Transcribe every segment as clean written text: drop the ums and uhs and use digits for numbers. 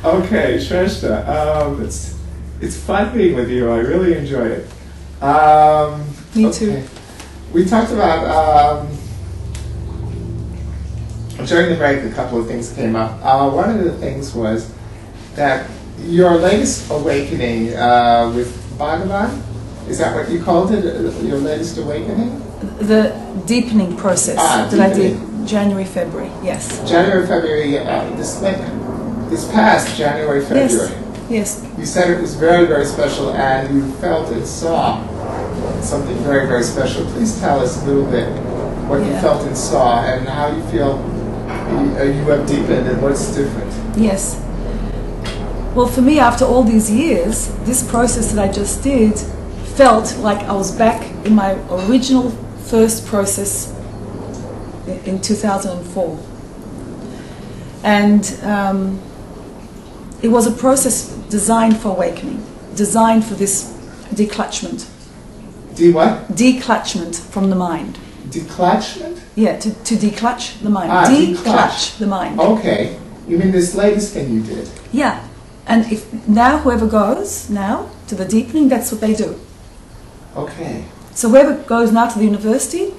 Okay, Shrestha, it's fun being with you. I really enjoy it. Me too. We talked about, during the break, a couple of things came up. One of the things was that your latest awakening with Bhagavan, is that what you called it, your latest awakening? The deepening process that I did January, February, yes. January, February, this past January, February. Yes. You said it was very, very special and you felt and saw something very, very special. Please tell us a little bit what you felt and saw and how you feel you have deepened and what's different. Yes. Well, for me, after all these years, this process that I just did felt like I was back in my original first process in 2004. And it was a process designed for awakening, designed for this declutchment. What? Declutchment from the mind. Declutchment? Yeah, to declutch the mind. Declutch the mind. Okay. You mean this latest thing you did? Yeah. And if now whoever goes now to the deepening, that's what they do. Okay. So whoever goes now to the university,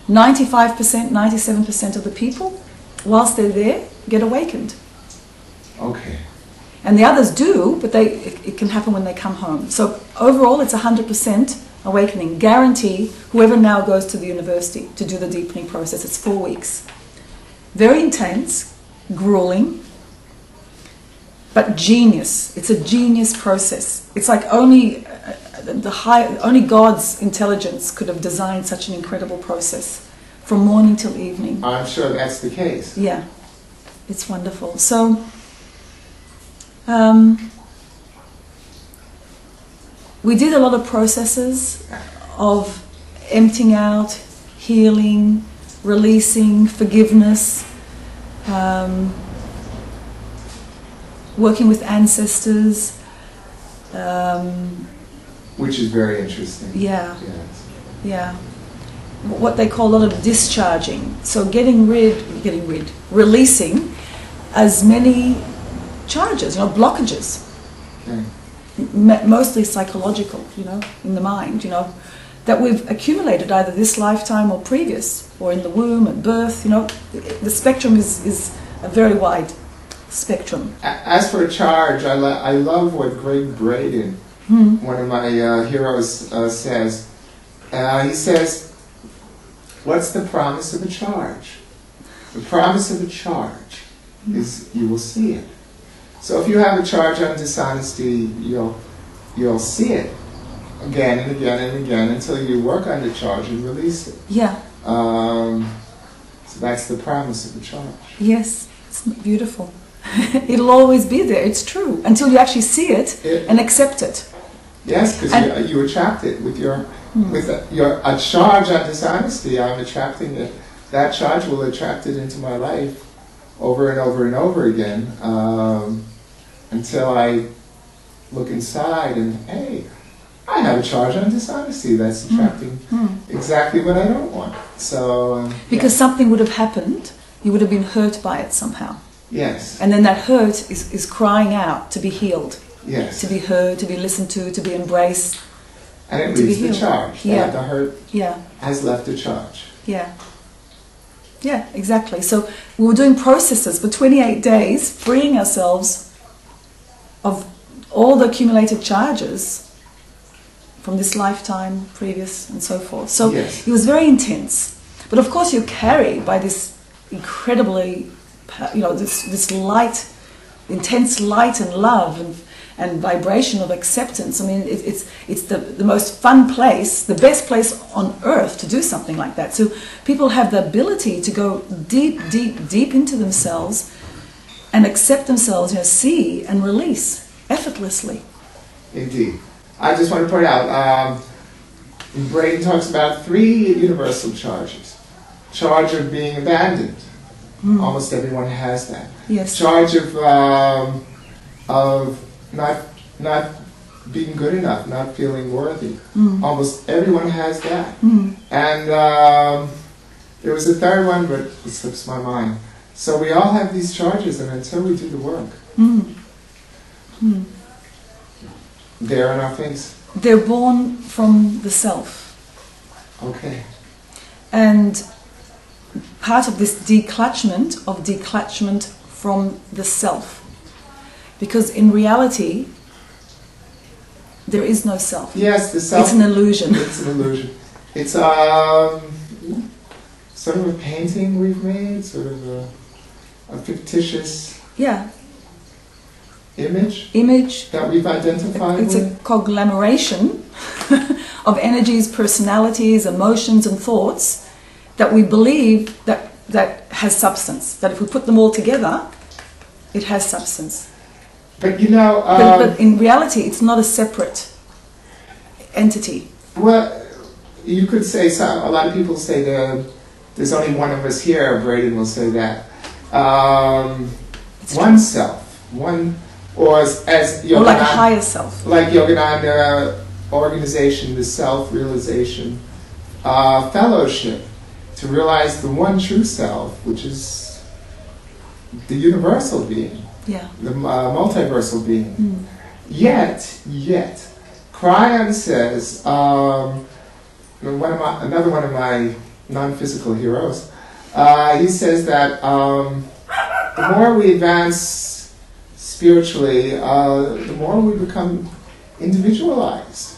95%, 97% of the people, whilst they're there, get awakened. Okay. And the others do, but it can happen when they come home. So overall, it's 100% awakening. Guarantee whoever now goes to the university to do the deepening process. It's 4 weeks. Very intense, grueling, but genius. It's a genius process. It's like only God's intelligence could have designed such an incredible process from morning till evening. I'm sure that's the case. Yeah, it's wonderful. So we did a lot of processes of emptying out, healing, releasing, forgiveness, working with ancestors. Which is very interesting. Yeah. Yes. Yeah. What they call a lot of discharging. So releasing as many charges, blockages. Okay. Mostly psychological, in the mind, that we've accumulated either this lifetime or previous, or in the womb, at birth, The spectrum is a very wide spectrum. As for a charge, I love what Greg Braden, one of my heroes, says. He says, what's the promise of a charge? The promise of a charge is you will see it. So if you have a charge on dishonesty, you'll see it again and again and again until you work on the charge and release it. Yeah. So that's the promise of a charge. Yes, it's beautiful. It'll always be there. It's true until you actually see it and accept it. Yes, because you attract it with a charge on dishonesty. I'm attracting it. That charge will attract it into my life over and over and over again until I look inside and, hey, I have a charge on dishonesty that's attracting exactly what I don't want. So because something would have happened, you would have been hurt by it somehow. Yes. And then that hurt is crying out to be healed. Yes. To be heard, to be listened to be embraced. And it leaves the charge. Yeah. The hurt has left a charge. Yeah. Yeah, exactly. So we were doing processes for 28 days, freeing ourselves of all the accumulated charges from this lifetime, previous, and so forth. So it was very intense. But of course you're carried by this incredibly, this light, intense light and love and vibration of acceptance. I mean, it's the most fun place, the best place on earth to do something like that. So people have the ability to go deep, deep, deep into themselves and accept themselves, see and release effortlessly. Indeed. I just want to point out, Braden talks about 3 universal charges. Charge of being abandoned. Almost everyone has that. Yes. Charge of not being good enough, not feeling worthy. Almost everyone has that. And there was a third one, but it slips my mind. So we all have these charges, and until we do the work, they're in our face. They're born from the self. Okay. And part of this declutchment from the self. Because in reality, there is no self. Yes, the self. It's an illusion. It's an illusion. It's sort of a painting we've made, sort of a fictitious image that we've identified It's with. a conglomeration of energies, personalities, emotions and thoughts that we believe that has substance. That if we put them all together, it has substance. But you know... but in reality, it's not a separate entity. Well, you could say, so a lot of people say there's only one of us here, Braden will say that. One self, one, or as Yogananda, or like a higher self. Like Yogananda organization, the self-realization fellowship, to realize the one true self, which is the universal being, the multiversal being. Yet, Cryon says, another one of my non-physical heroes, he says that the more we advance spiritually, the more we become individualized.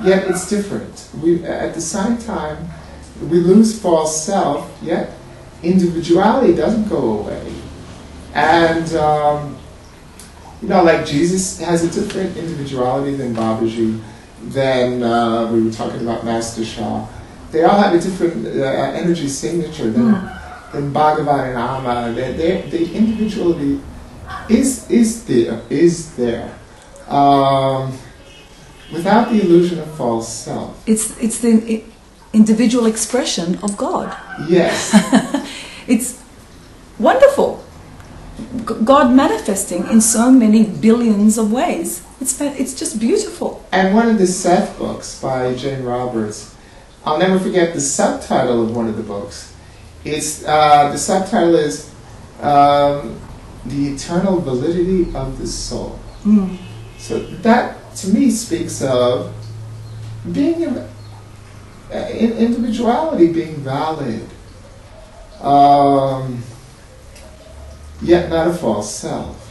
Yet it's different. At the same time, we lose false self, yet individuality doesn't go away. And, like Jesus has a different individuality than Babaji, than we were talking about Master Shah. They all have a different energy signature than Bhagavan and Amma. The individuality is there. Without the illusion of false self. It's the individual expression of God. Yes. It's wonderful. God manifesting in so many billions of ways. It's just beautiful. And one of the Seth books by Jane Roberts, I'll never forget the subtitle of one of the books. It's the subtitle is The Eternal Validity of the Soul. So that, to me, speaks of being individuality being valid, yet not a false self,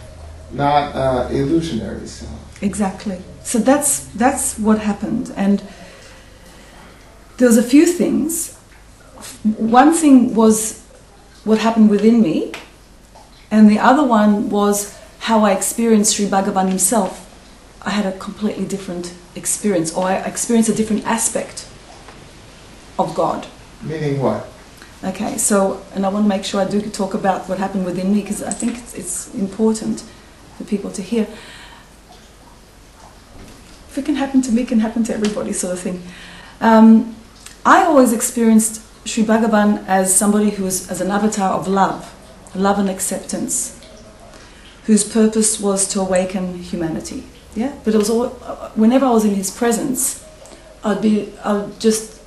not illusionary self. Exactly. So that's what happened, and there was a few things. One thing was what happened within me, and the other one was how I experienced Sri Bhagavan himself. I had a completely different experience, or I experienced a different aspect of God. Meaning what? Okay, so, and I want to make sure I do talk about what happened within me, because I think it's important for people to hear. If it can happen to me, it can happen to everybody, sort of thing. I always experienced Sri Bhagavan as somebody who was as an avatar of love and acceptance, whose purpose was to awaken humanity. Yeah, but it was all, whenever I was in his presence, I'd just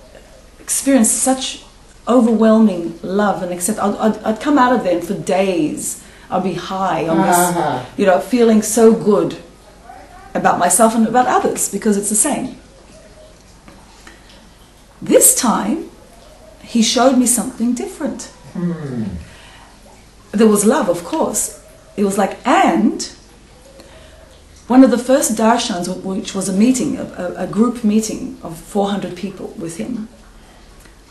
experience such overwhelming love and acceptance. I'd come out of there, and for days I'd be high on this, feeling so good about myself and about others, because it's the same. This time, he showed me something different. There was love, of course. It was like, and one of the first darshans, which was a meeting, a group meeting of 400 people with him,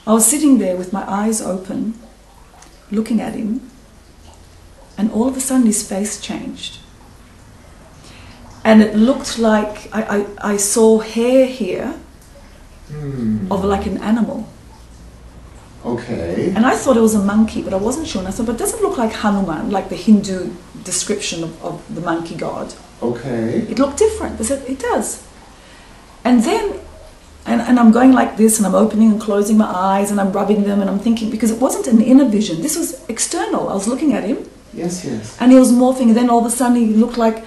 I was sitting there with my eyes open, looking at him, and all of a sudden his face changed. And it looked like I saw hair here of like an animal. Okay. And I thought it was a monkey, but I wasn't sure. And I thought, but does it look like Hanuman, like the Hindu description of the monkey god? Okay. It looked different. I said, it does. And then, and I'm going like this, and I'm opening and closing my eyes, and I'm rubbing them, and I'm thinking, because it wasn't an inner vision. This was external. I was looking at him. Yes, yes. And he was morphing, and then all of a sudden he looked like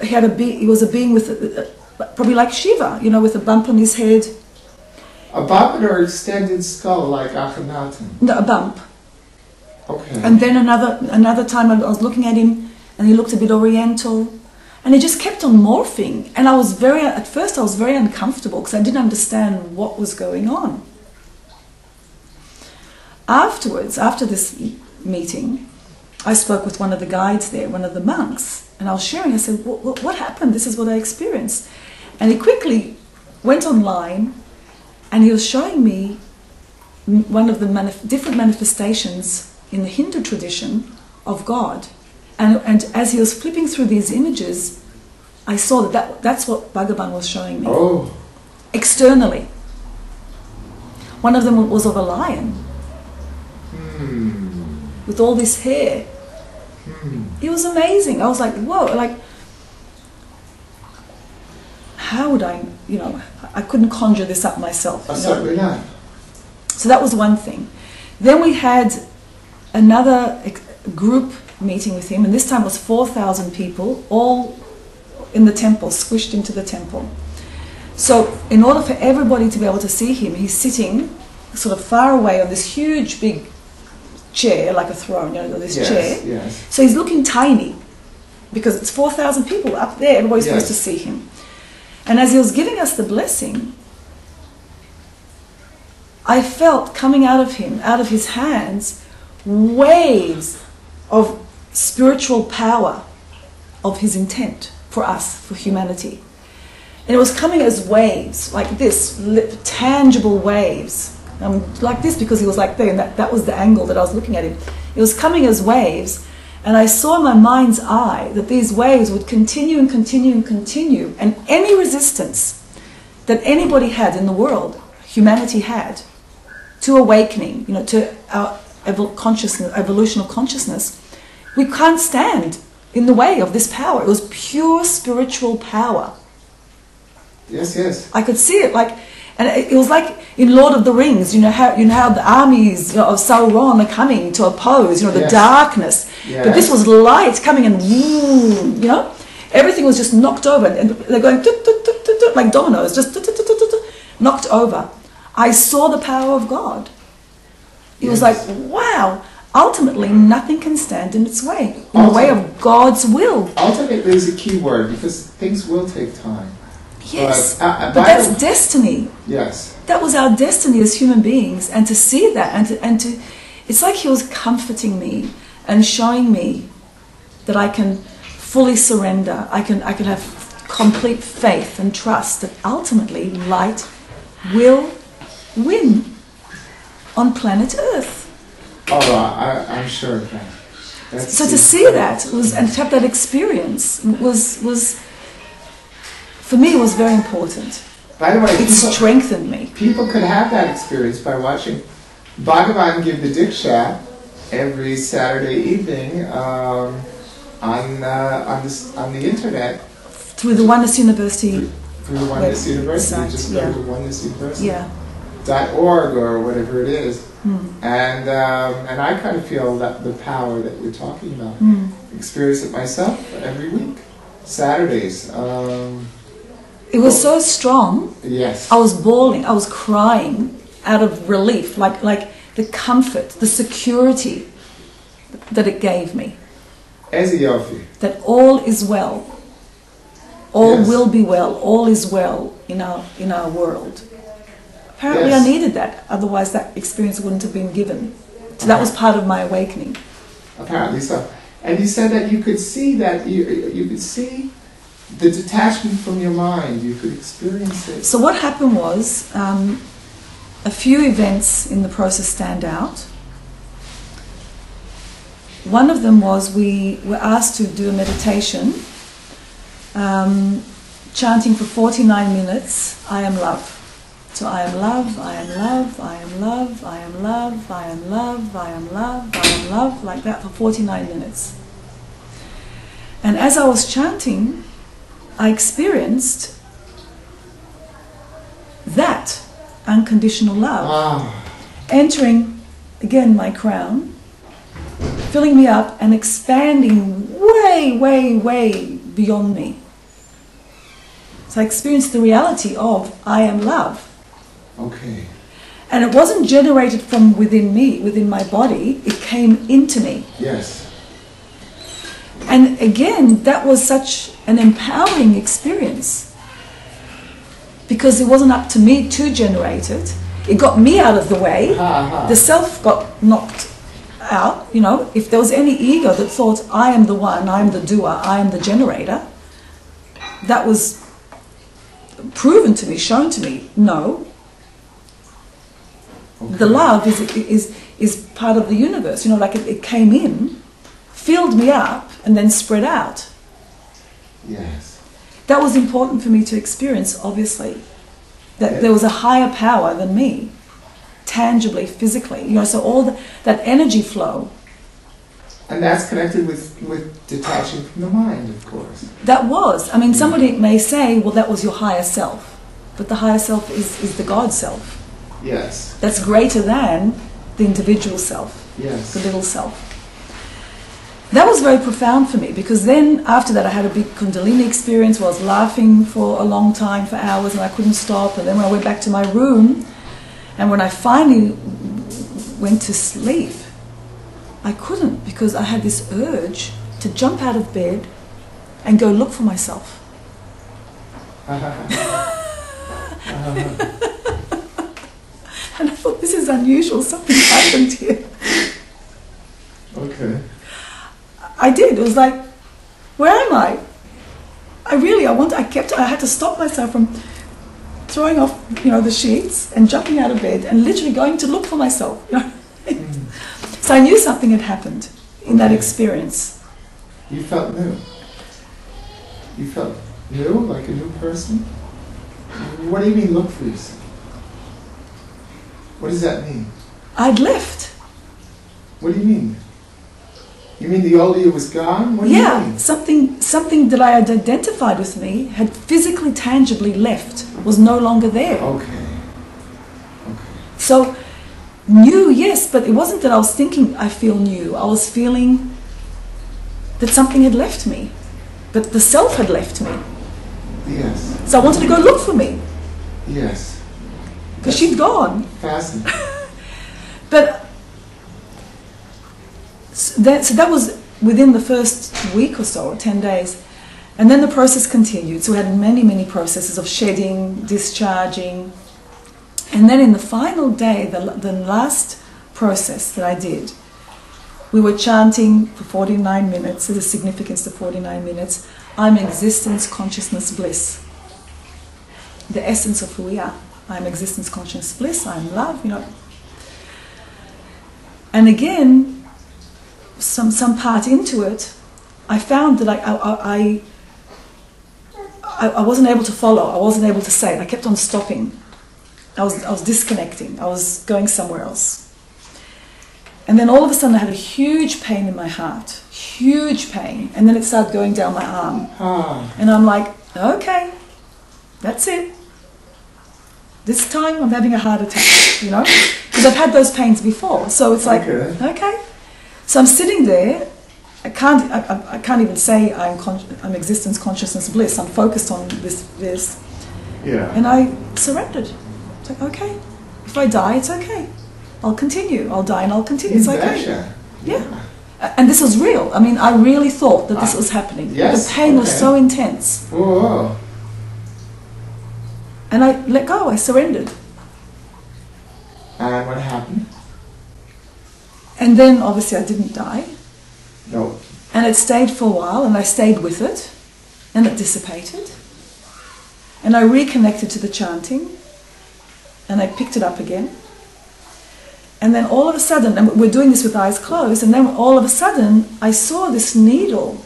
he was a being with, probably like Shiva, with a bump on his head. A bump or extended skull like Akhenaten? No, a bump. Okay. And then another time I was looking at him, and he looked a bit oriental, and he just kept on morphing. And at first I was very uncomfortable because I didn't understand what was going on. Afterwards, after this meeting, I spoke with one of the guides there, one of the monks, and I was sharing. I said, what happened? This is what I experienced. And he quickly went online, and he was showing me one of the different manifestations in the Hindu tradition of God. And as he was flipping through these images, I saw that's what Bhagavan was showing me. Oh. Externally. One of them was of a lion. With all this hair. It was amazing. I was like, whoa, like, how would I couldn't conjure this up myself. Certainly not. So that was one thing. Then we had another group meeting with him, and this time it was 4,000 people, all in the temple, squished into the temple. So in order for everybody to be able to see him, he's sitting sort of far away on this huge big chair, like a throne, this chair. Yes. So he's looking tiny, because it's 4,000 people up there, everybody's supposed to see him. And as he was giving us the blessing, I felt coming out of him, out of his hands, waves of spiritual power of his intent for us, for humanity. And it was coming as waves, like this, tangible waves. Like this, because he was like there, and that was the angle that I was looking at him. It was coming as waves, and I saw in my mind's eye that these waves would continue and continue and continue, and any resistance that anybody had in the world, humanity had, to awakening, to our evolutional consciousness, we can't stand in the way of this power. It was pure spiritual power. Yes. I could see it, and it was like in Lord of the Rings. How the armies of Sauron are coming to oppose, the darkness. Yes. But this was light coming, and everything was just knocked over, and they're going like dominoes, just knocked over. I saw the power of God. It was like, wow. Ultimately, nothing can stand in its way, in the way of God's will. Ultimately is a key word, because things will take time. Yes, but that's destiny. Yes. That was our destiny as human beings, and to see that, and to, it's like he was comforting me and showing me that I can fully surrender. I can have complete faith and trust that ultimately light will win on planet Earth. Oh, I'm sure of that. So to see that and to have that experience was for me, was very important. By the way, it strengthened me. People could have that experience by watching Bhagavan give the Diksha every Saturday evening on the internet. Through the Oneness University. Through the Oneness University. Site, just go to the Oneness University. Yeah. .org or whatever it is. And I kind of feel that the power that you're talking about. Experience it myself every week. Saturdays. It was so strong. Yes. I was bawling. I was crying out of relief, like the comfort, the security that it gave me. That all is well. All will be well. All is well in our world. Apparently I needed that, otherwise that experience wouldn't have been given. So that was part of my awakening. Apparently so. And you said that you could see that, you could see the detachment from your mind, you could experience it. So what happened was, a few events in the process stand out. One of them was we were asked to do a meditation, chanting for 49 minutes, I am love. So I am love, I am love, I am love, I am love, I am love, I am love, I am love, like that for 49 minutes. And as I was chanting, I experienced that unconditional love entering, again, my crown, filling me up and expanding way, way, way beyond me. So I experienced the reality of I am love. Okay. And it wasn't generated from within me, within my body. It came into me. Yes. And again, that was such an empowering experience. Because it wasn't up to me to generate it. It got me out of the way. The self got knocked out. You know, if there was any ego that thought, I am the one, I am the doer, I am the generator, that was proven to me, shown to me. No. Okay. The love is part of the universe. You know, like it came in, filled me up, and then spread out. Yes. That was important for me to experience, obviously. That there was a higher power than me, tangibly, physically. You know, so all that energy flow. And that's connected with detaching from the mind, of course. That was. I mean, somebody may say, well, that was your higher self. But the higher self is the God self. Yes. That's greater than the individual self. Yes. The little self. That was very profound for me, because then after that I had a big Kundalini experience where I was laughing for a long time, for hours, and I couldn't stop. And then when I went back to my room, and when I finally went to sleep, I couldn't, because I had this urge to jump out of bed and go look for myself. And I thought, this is unusual, something happened here. Okay. I did. It was like, where am I? I had to stop myself from throwing off, you know, the sheets and jumping out of bed and literally going to look for myself. You know? So I knew something had happened in that experience. You felt new. You felt new, like a new person? What do you mean look for yourself? What does that mean? I'd left. What do you mean? You mean the old you was gone? What do you mean? Something that I had identified with me had physically, tangibly left, was no longer there. Okay. So, new, yes, but it wasn't that I was thinking I feel new. I was feeling that something had left me, that the self had left me. Yes. So I wanted to go look for me. Yes. Because she'd gone. Fascinating. But so that was within the first week or so, or 10 days. And then the process continued. So we had many, many processes of shedding, discharging. And then in the final day, the last process that I did, we were chanting for 49 minutes. There's a significance to 49 minutes. I'm existence, consciousness, bliss. The essence of who we are. I'm existence, consciousness, bliss. I'm love, you know. And again, some part into it, I found that I wasn't able to follow. I wasn't able to say it. I kept on stopping. I was disconnecting. I was going somewhere else. And then all of a sudden I had a huge pain in my heart. Huge pain. And then it started going down my arm. And I'm like, okay, that's it. This time I'm having a heart attack, you know? Because I've had those pains before. So it's like, okay. So I'm sitting there. I can't even say I'm existence, consciousness, bliss. I'm focused on this. Yeah. And I surrendered. It's like, okay, if I die, it's okay. I'll continue. I'll die and I'll continue. It's okay. Yeah. And this was real. I mean, I really thought that this was happening. Yes. The pain was so intense. Whoa. And I let go. I surrendered. And what happened? And then, obviously, I didn't die. No. And it stayed for a while, and I stayed with it, and it dissipated. And I reconnected to the chanting, and I picked it up again. And then all of a sudden, and we're doing this with eyes closed, and then all of a sudden, I saw this needle,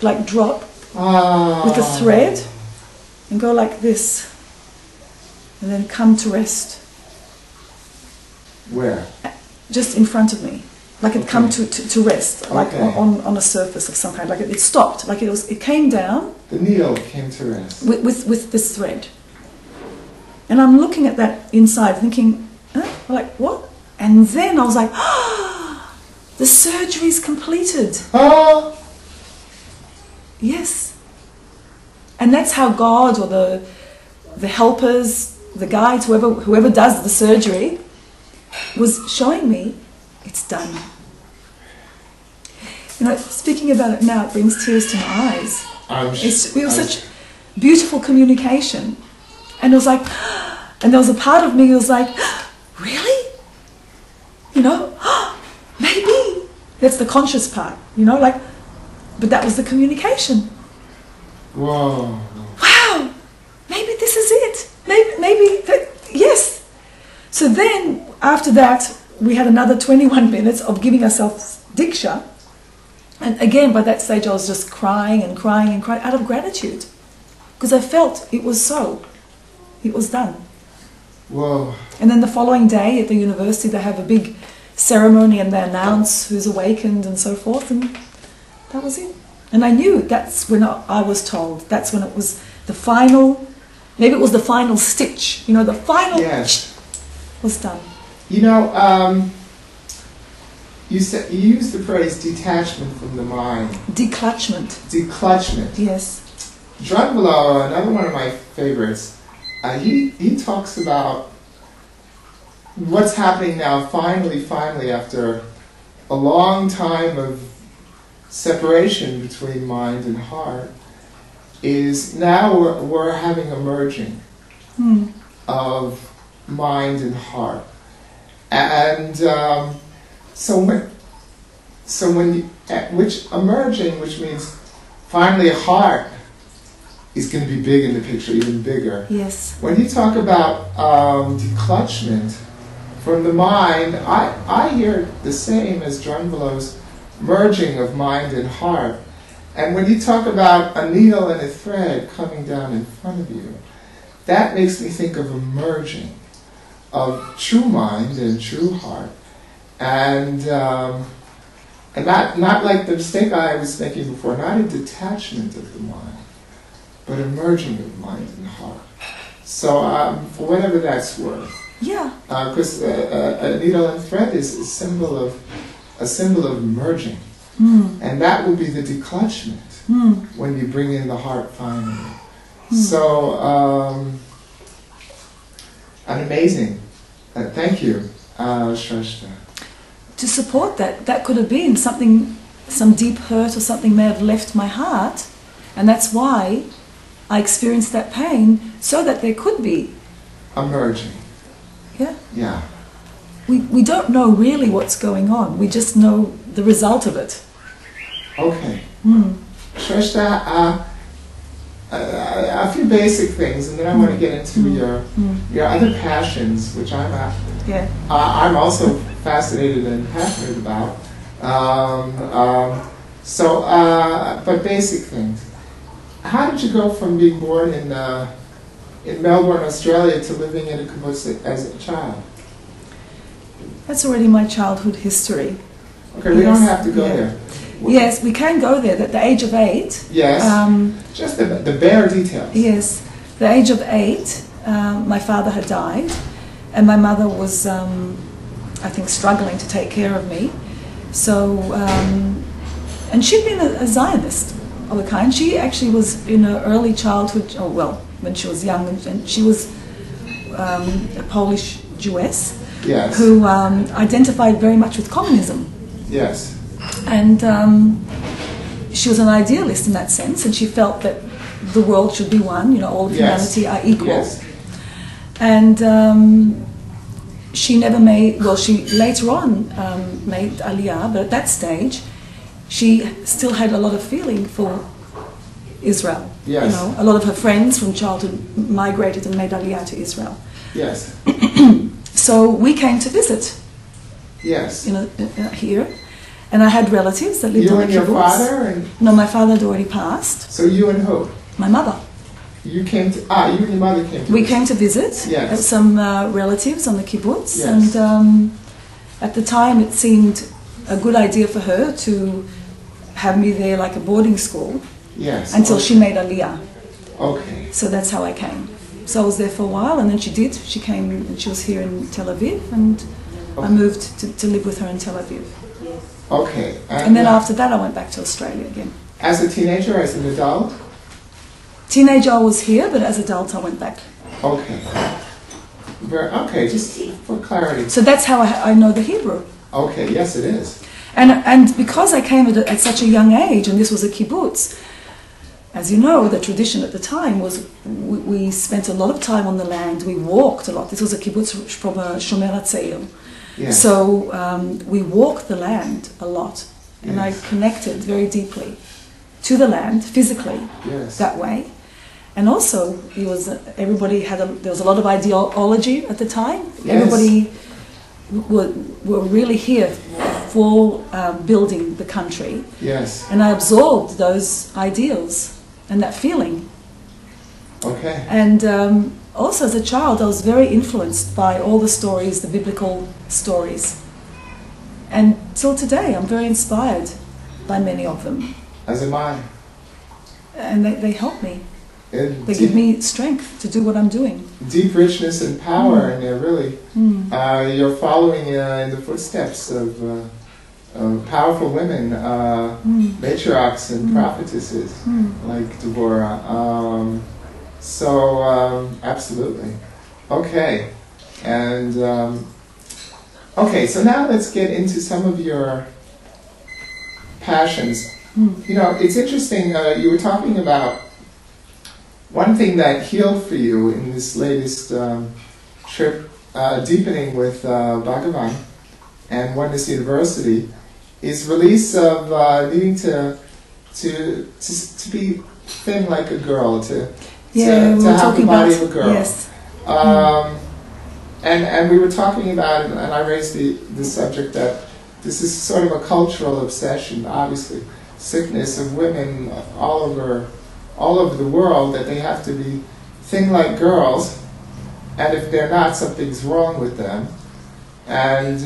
like drop with a thread, and go like this, and then come to rest. Where? Just in front of me. Like it come to rest, like on a surface of some kind. Like it stopped, like it came down. The needle came to rest. With this thread. And I'm looking at that inside thinking, like what? And then I was like, the surgery's completed. Oh! Yes. And that's how God or the helpers, the guides, whoever does the surgery, was showing me, it's done. You know, speaking about it now, it brings tears to my eyes. We were such beautiful communication. And it was like, and there was a part of me who was like, really? You know, maybe. That's the conscious part, you know, like, but that was the communication. Whoa. Wow, maybe this is it. Maybe yes. So then, after that, we had another 21 minutes of giving ourselves diksha. And again, by that stage, I was just crying and crying and crying out of gratitude. Because I felt it was so. It was done. Whoa. And then the following day at the university, they have a big ceremony and they announce who's awakened and so forth. And that was it. And I knew that's when I was told. That's when it was the final, maybe it was the final stitch. You know, the final was done. You know, you used the phrase detachment from the mind. Declutchment. Declutchment. Yes. Drunvalo, another one of my favorites, he talks about what's happening now, finally, after a long time of separation between mind and heart, is now we're having a merging of mind and heart. And so when you, emerging, which means finally heart is going to be big in the picture, even bigger. Yes. When you talk about declutchment from the mind, I hear the same as Drunvalo's merging of mind and heart. And when you talk about a needle and a thread coming down in front of you, that makes me think of a merging of true mind and true heart. And not like the mistake I was making before, not a detachment of the mind, but a merging of mind and heart. So for whatever that's worth. Yeah. Because a needle and thread is a symbol of merging. And that will be the declutchment when you bring in the heart finally. So, an amazing. Thank you, Shrestha. To support that could have been something, some deep hurt or something may have left my heart, and that's why I experienced that pain, so that there could be a merging. Yeah. Yeah. We don't know really what's going on. We just know the result of it. Okay. Shrestha, a few basic things, and then I want to get into your other passions, which I'm also fascinated and passionate about. But basic things. How did you go from being born in Melbourne, Australia, to living in a kibbutz as a child? That's already my childhood history. Okay, we don't have to go there. Yes, we can go there. At the age of 8. Yes. Just the bare details. Yes. The age of 8, my father had died, and my mother was, I think, struggling to take care of me. So, and she'd been a Zionist of a kind. She actually was in her early childhood, when she was young, and she was a Polish Jewess. Yes. Who identified very much with communism. Yes. And she was an idealist in that sense, and she felt that the world should be one, all of humanity are equal. Yes. And she never made, she later on made Aliyah, but at that stage, she still had a lot of feeling for Israel. Yes. A lot of her friends from childhood migrated and made Aliyah to Israel. Yes. So we came to visit. Yes. Here, and I had relatives that lived on the kibbutz. You and your father? No, my father had already passed. So you and who? My mother. You came to, you and your mother came to We came to visit. Yes. Some relatives on the kibbutz. Yes. And at the time it seemed a good idea for her to have me there like a boarding school. Yes. Until she made Aliyah. Okay. So that's how I came. So I was there for a while, and then she did. She came and she was here in Tel Aviv, and I moved to live with her in Tel Aviv. Okay. And then after that I went back to Australia again. As a teenager, as an adult? Teenager I was here, but as adult I went back. Okay. Okay, just for clarity. So that's how I know the Hebrew. Okay, yes, it is. And because I came at such a young age, and this was a kibbutz, as you know, the tradition at the time was we spent a lot of time on the land. We walked a lot. This was a kibbutz from a Shomer HaTzeir. Yes. So we walked the land a lot, and Yes. I connected very deeply to the land physically. Yes. That way. And also, there was a lot of ideology at the time. Yes. Everybody were really here for building the country. Yes. And I absorbed those ideals and that feeling. Okay. And also as a child, I was very influenced by all the stories, the biblical stories. And till today, I'm very inspired by many of them. As am I. And they help me. And They give me strength to do what I'm doing. deep richness and power, and really, you're following in the footsteps of powerful women, matriarchs and prophetesses like Deborah. Absolutely. Okay, and okay. So now let's get into some of your passions. You know, it's interesting. You were talking about. One thing that healed for you in this latest trip, deepening with Bhagavan and Oneness University, is release of needing to be thin like a girl, to have the body of a girl. Yes. And we were talking about it, and I raised the subject that this is sort of a cultural obsession, obviously, sickness of women all over the world, that they have to be thin like girls, and if they're not, something's wrong with them. And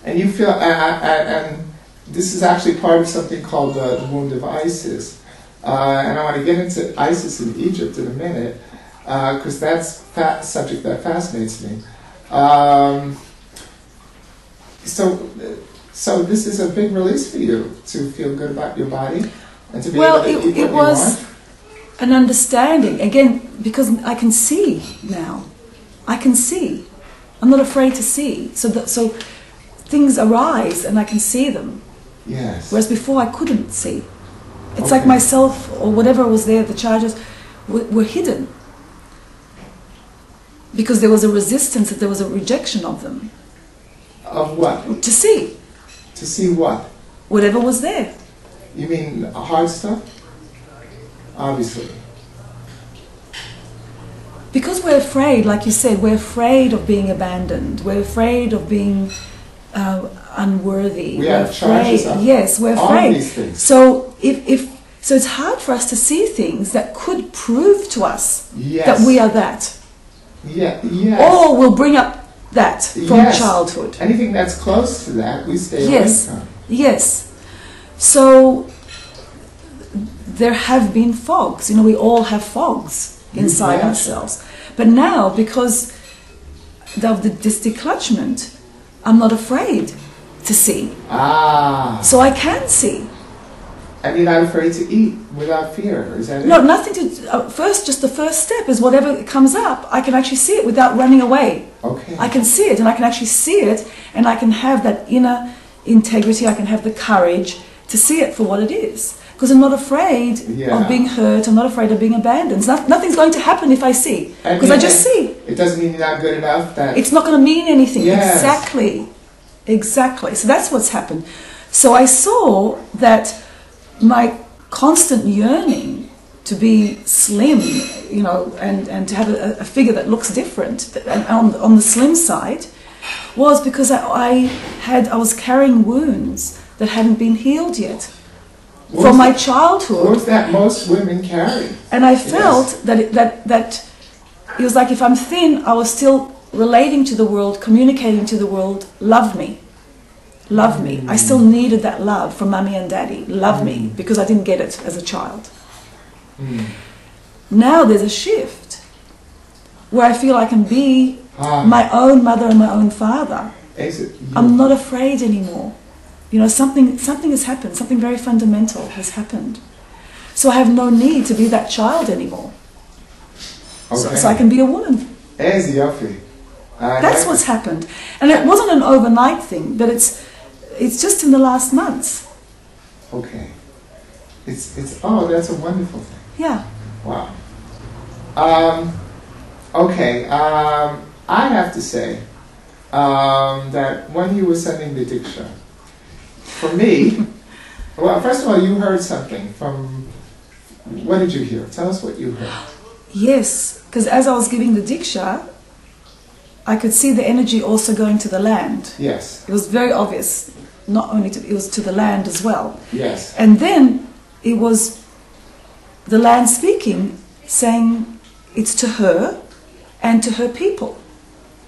you feel, and this is actually part of something called the wound of Isis. And I want to get into Isis in Egypt in a minute, because that's a subject that fascinates me. So this is a big release for you, to feel good about your body. And to be able to eat what it was an understanding, again, because I can see now. I can see. I'm not afraid to see. So things arise and I can see them. Yes. Whereas before I couldn't see. It's like myself or whatever was there, the charges were hidden. Because there was a resistance, there was a rejection of them. Of what? To see. To see what? Whatever was there. You mean hard stuff? Obviously. Because we're afraid, like you said, we're afraid of being abandoned. We're afraid of being unworthy. We're afraid. Yes, we're afraid. All these things. So so it's hard for us to see things that could prove to us that we are that. Yeah. Yes. Or we'll bring up that from childhood. Anything that's close to that, we stay away from. Yes. So there have been fogs. You know, we all have fogs inside ourselves. But now, because of this declutchment, I'm not afraid to see. So I can see. And you're not afraid to eat without fear, is that it? No, nothing to... just the first step is whatever comes up, I can actually see it without running away. Okay. I can see it, and I can actually see it, and I can have that inner integrity, I can have the courage to see it for what it is. Because I'm not afraid of being hurt, I'm not afraid of being abandoned. Nothing's going to happen if I see. Because I just see. It doesn't mean you're not good enough. It's not going to mean anything. Yes. Exactly. So that's what's happened. So I saw that my constant yearning to be slim, you know, and to have a figure that looks different on the slim side, was because I was carrying wounds that hadn't been healed yet from my childhood. What's that most women carry? And I felt that it was like if I'm thin, I was still relating to the world, communicating to the world, love me. Love me. I still needed that love from mommy and daddy. Love me, because I didn't get it as a child. Now there's a shift where I feel I can be my own mother and my own father. I'm not afraid anymore. You know, something has happened. Something very fundamental has happened. So I have no need to be that child anymore. So I can be a woman. Easy, Yofi. That's what's happened. And it wasn't an overnight thing, but it's just in the last months. Okay. Oh, that's a wonderful thing. Yeah. Wow. Okay. I have to say that when you were sending the Diksha, for me, well, first of all, you heard something from. What did you hear? Tell us what you heard. Yes, because as I was giving the Diksha, I could see the energy also going to the land. Yes. It was very obvious. Not only it was to the land as well. Yes. And then it was the land speaking, saying it's to her and to her people.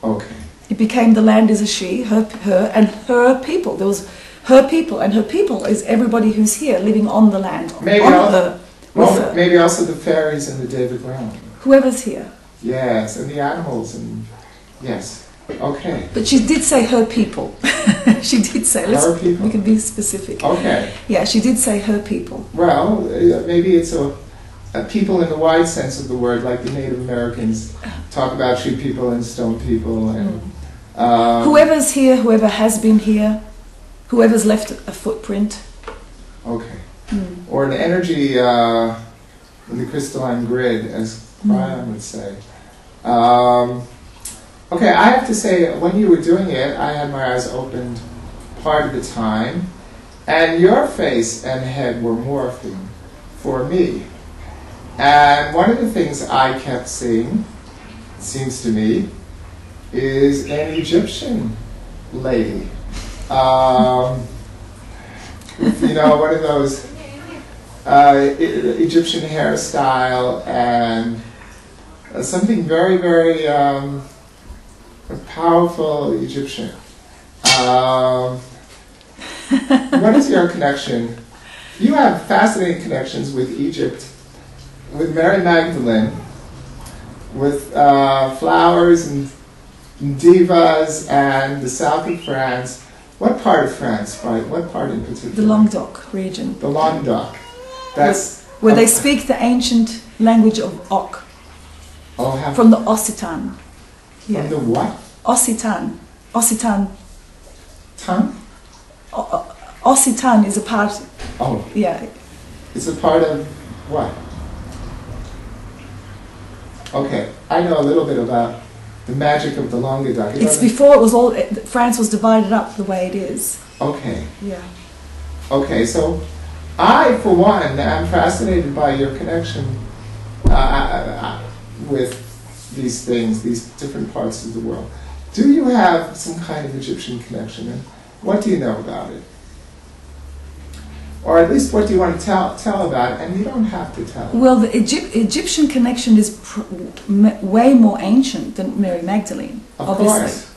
Okay. It became the land is a she, her and her people. There was her people, and her people is everybody who's here living on the land, Maybe on also, her, with her. Maybe also the fairies in the David realm. Whoever's here. Yes, and the animals, and yes. Okay. But she did say her people. She did say, her people. We can be specific. Okay. Yeah, she did say her people. Well, maybe it's a people in the wide sense of the word, like the Native Americans talk about tree people and stone people, and whoever's here, whoever has been here, whoever's left a footprint. Okay. Or an energy in the crystalline grid, as Brian would say. Okay, I have to say, when you were doing it, I had my eyes opened part of the time, and your face and head were morphing for me. And one of the things I kept seeing, it seems to me, is an Egyptian lady. You know, one of those Egyptian hairstyle and something very, very powerful Egyptian. What is your connection? You have fascinating connections with Egypt, with Mary Magdalene, with flowers and divas and the south of France. What part of France, right? What part in particular? The Languedoc region. The Languedoc. That's where they speak the ancient language of Oc. Oh, from the Occitan. Yeah. From the what? Occitan. Occitan. Tongue? Occitan is a part. Oh. Yeah. It's a part of what? Okay, I know a little bit about the magic of the Languedoc. It's before it was all. France was divided up the way it is. Okay. Yeah. Okay, so I, for one, am fascinated by your connection with these things, these different parts of the world. Do you have some kind of Egyptian connection, and what do you know about it? Or at least what do you want to tell about it, and you don't have to tell. Well, the Egyptian connection is way more ancient than Mary Magdalene, obviously. Course.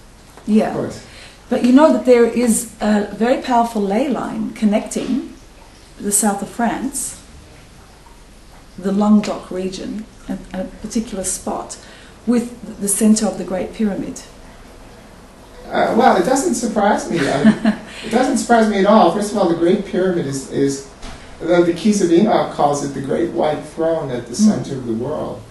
Yeah. Of course. But you know that there is a very powerful ley line connecting the south of France, the Languedoc region, and a particular spot, with the center of the Great Pyramid. Well, it doesn't surprise me. It doesn't surprise me at all. First of all, the Great Pyramid is the Keys of Enoch calls it the Great White Throne at the center of the world.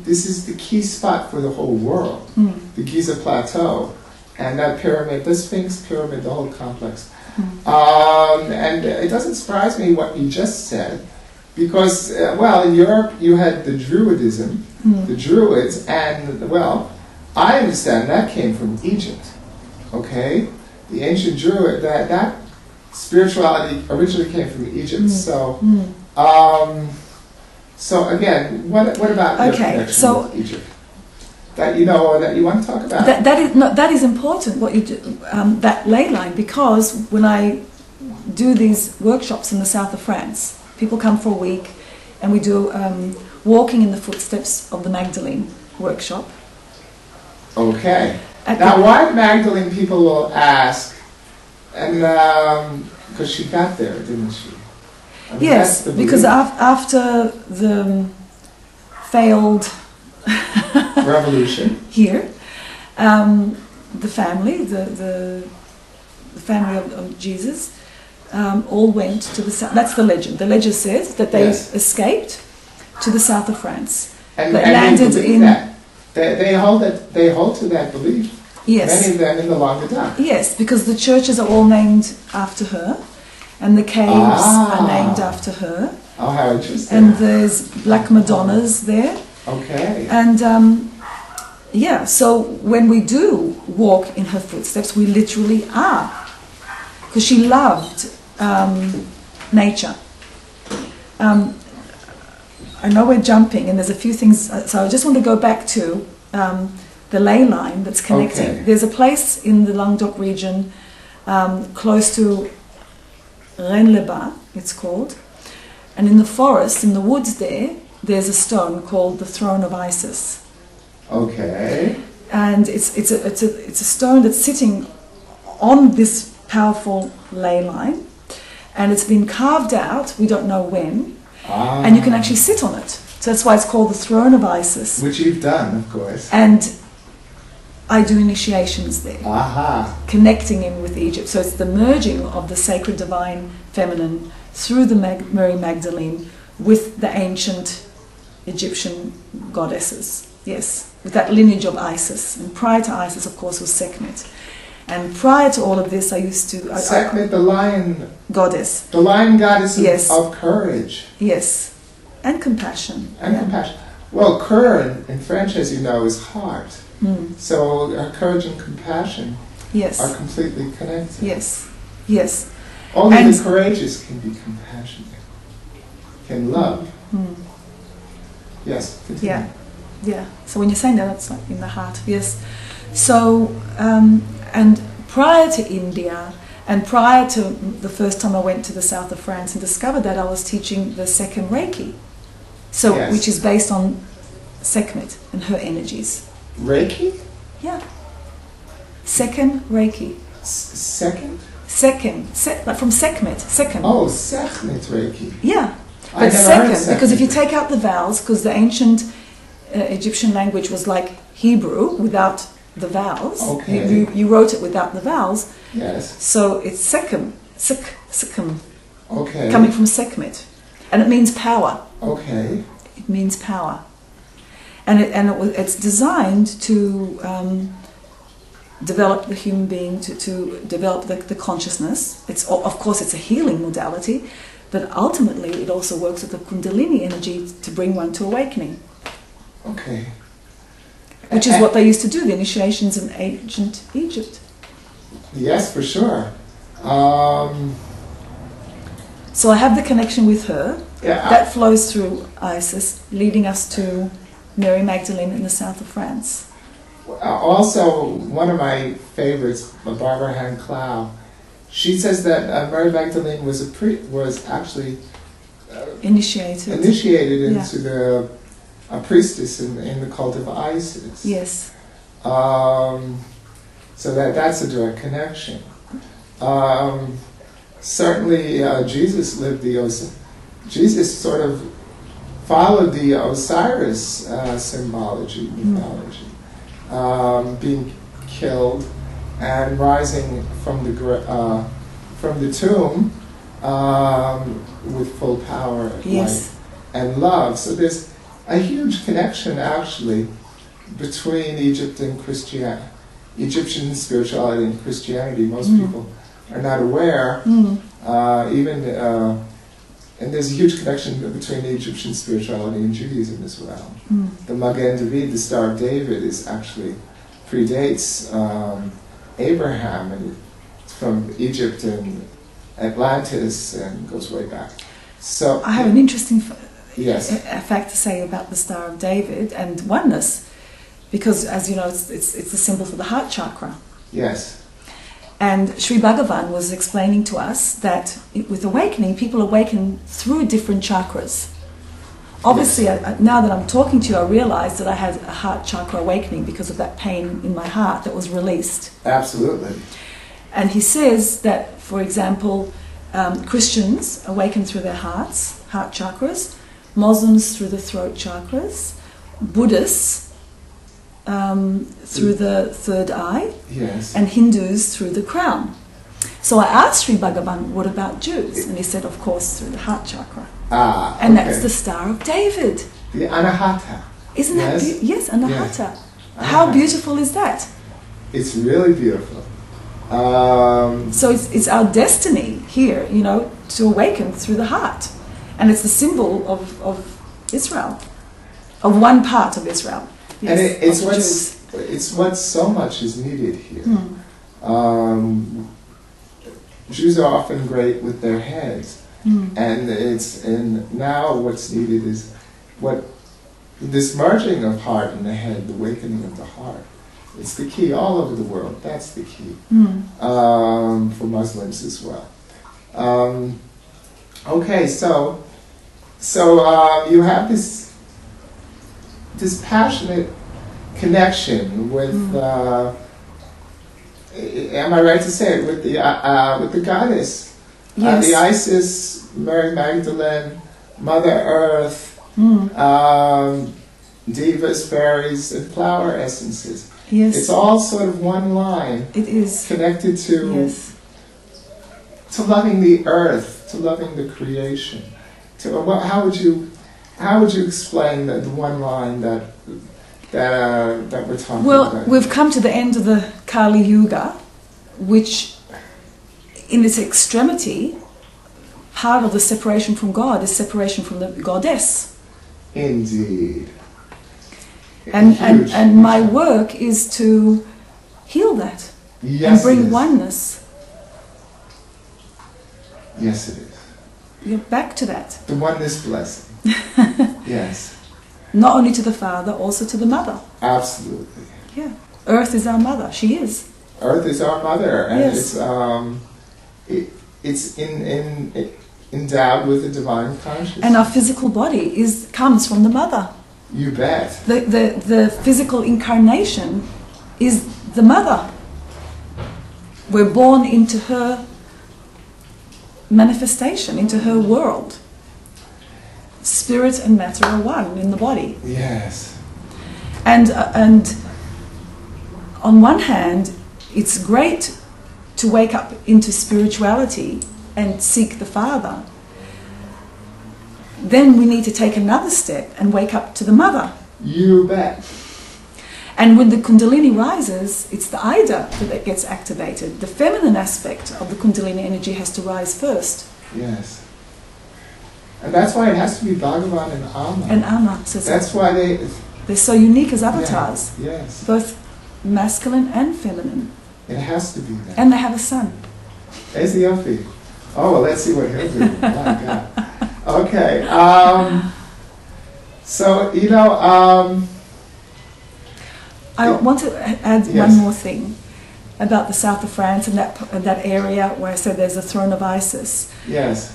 This is the key spot for the whole world, the Giza Plateau. And that pyramid, the Sphinx Pyramid, the whole complex. And it doesn't surprise me what you just said, because, well, in Europe you had the Druidism, the Druids, and, well, I understand that came from Egypt, okay? The ancient Druid, that spirituality originally came from Egypt, so, so again, what about your connection with Egypt? That you know, or that you want to talk about? That is important, what you do, that ley line, because when I do these workshops in the south of France, people come for a week, and we do walking in the footsteps of the Magdalene workshop. Okay. Now, why Magdalene, people will ask, and because she got there, didn't she? I mean, yes, because after the failed revolution here, the family, the family of Jesus, all went to the south. That's the legend. The legend says that they escaped to the south of France. And landed they in that. They hold that. They hold to that belief. Yes. Many of them in the Languedoc. Yes, because the churches are all named after her, and the caves are named after her. Oh, how interesting! And there's black Madonnas there. Okay. And yeah, so when we do walk in her footsteps, we literally are, because she loved nature. I know we're jumping, and there's a few things, so I just want to go back to the ley line that's connecting. Okay. There's a place in the Languedoc region close to Rennes-les-Bas, it's called, and in the forest, in the woods there's a stone called the Throne of Isis. Okay. And it's a stone that's sitting on this powerful ley line, and it's been carved out, we don't know when, and you can actually sit on it. So that's why it's called the Throne of Isis. Which you've done, of course. And I do initiations there, connecting in with Egypt. So it's the merging of the sacred divine feminine through the Mary Magdalene with the ancient Egyptian goddesses. Yes, with that lineage of Isis. And prior to Isis, of course, was Sekhmet. And prior to all of this, I used to... Sekhmet, the lion... Goddess. The lion goddess Yes. of courage. Yes. And compassion. And compassion. Well, cœur in French, as you know, is heart. So courage and compassion Yes. are completely connected. Yes. Yes. Only And- the courageous can be compassionate, can love. Yes, continue. Yeah. Yeah. So when you're saying that, it's like in the heart. Yes. So, and prior to India, and prior to the first time I went to the south of France and discovered that, I was teaching the second Reiki. So, Yes. which is based on Sekhmet and her energies. Reiki? Yeah. Second Reiki. Second? Second. Like from Sekhmet. Second. Oh, Sekhmet Reiki. Yeah. I But never heard of second, because if you Sekhmet. take out the vowels, because the ancient Egyptian language was like Hebrew without the vowels. Okay. You wrote it without the vowels. Yes. So it's Sekhem. Sekhem. Okay. Coming from Sekhmet. And it means power. Okay. It means power. And it's designed to develop the human being, to develop the consciousness. Of course, it's a healing modality, but ultimately it also works with the Kundalini energy to bring one to awakening. Okay. Which is what they used to do, the initiations in ancient Egypt. Yes, for sure. So I have the connection with her. Yeah. That flows through Isis, leading us to Mary Magdalene in the south of France. Also, one of my favorites, Barbara Han Clow, she says that Mary Magdalene was actually Initiated. initiated Yeah. into a priestess in the cult of Isis. Yes. So that's a direct connection. Certainly, Jesus lived Jesus sort of followed the Osiris symbology, mythology, being killed and rising from the tomb with full power, Yes. light, and love. So there's a huge connection, actually, between Egypt and Christianity, Egyptian spirituality and Christianity. Most people are not aware. And there's a huge connection between Egyptian spirituality and Judaism as well. The Magen David, the Star of David, actually predates Abraham, and it's from Egypt and Atlantis and goes way back. So I have an interesting yes. a fact to say about the Star of David and oneness, because as you know, it's the symbol for the heart chakra. Yes. And Sri Bhagavan was explaining to us that with awakening, people awaken through different chakras. Obviously, Yes. now that I'm talking to you, I realized that I had a heart chakra awakening because of that pain in my heart that was released. Absolutely. And he says that, for example, Christians awaken through their heart chakras, Muslims through the throat chakras, Buddhists through the third eye, Yes. and Hindus through the crown. So I asked Sri Bhagavan, what about Jews? And he said, of course, through the heart chakra. Ah, And okay. that's the Star of David. The Anahata. Isn't Yes. that beautiful? Yes, Anahata. How beautiful is that? It's really beautiful. So it's our destiny here, you know, to awaken through the heart. And it's the symbol of Israel, of one part of Israel. Yes, and it's what so much is needed here. Jews are often great with their heads, and now what's needed is this merging of heart and the head, the awakening of the heart. It's the key all over the world. That's the key for Muslims as well. Okay, so you have this passionate connection with. Am I right to say it, with the goddess, Yes. the Isis, Mary Magdalene, Mother Earth, divas, fairies, and flower essences? Yes. It's all sort of one line. It is Connected to loving the earth, to loving the creation. How would you explain the one line that we're talking about? Well, we've come to the end of the Kali Yuga, which, in its extremity, part of the separation from God is separation from the goddess. Indeed. And my work is to heal that and bring oneness. Yes, it is. You're back to that. The oneness blessing. Yes. Not only to the Father, also to the Mother. Absolutely. Yeah. Earth is our mother. She is. Earth is our mother, and Yes. it's endowed with a divine consciousness. And our physical body comes from the Mother. You bet. The physical incarnation is the Mother. We're born into her manifestation, into her world. Spirit and matter are one in the body. Yes. And on one hand, it's great to wake up into spirituality and seek the Father. Then we need to take another step and wake up to the Mother. You bet. And when the Kundalini rises, it's the Ida that gets activated. The feminine aspect of the Kundalini energy has to rise first. Yes. And that's why it has to be Bhagavan and Amma. And Amma. So that's why they're so unique as avatars. Yeah, yes. Both masculine and feminine. It has to be that. And they have a son. Is the Yofi? Oh, well, let's see what he'll do. My God. Okay. So, you know... I want to add one more thing about the south of France and that area where I said there's a throne of Isis. Yes.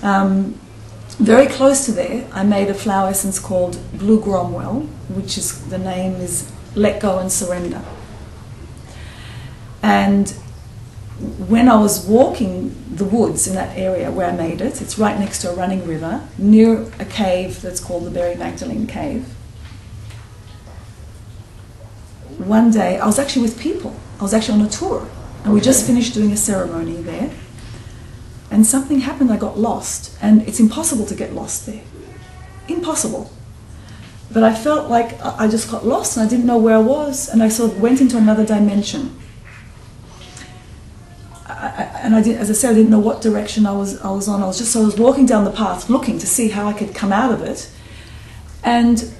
Very close to there, I made a flower essence called Blue Gromwell, which is, the name is Let Go and Surrender. And when I was walking the woods in that area where I made it, it's right next to a running river, near a cave that's called the Mary Magdalene Cave. One day, I was actually with people. I was actually on a tour, and we just finished doing a ceremony there. And something happened, I got lost. And it's impossible to get lost there. Impossible. But I felt like I just got lost and I didn't know where I was, and I sort of went into another dimension. And I did, as I said, I didn't know what direction I was on. I was walking down the path looking to see how I could come out of it. And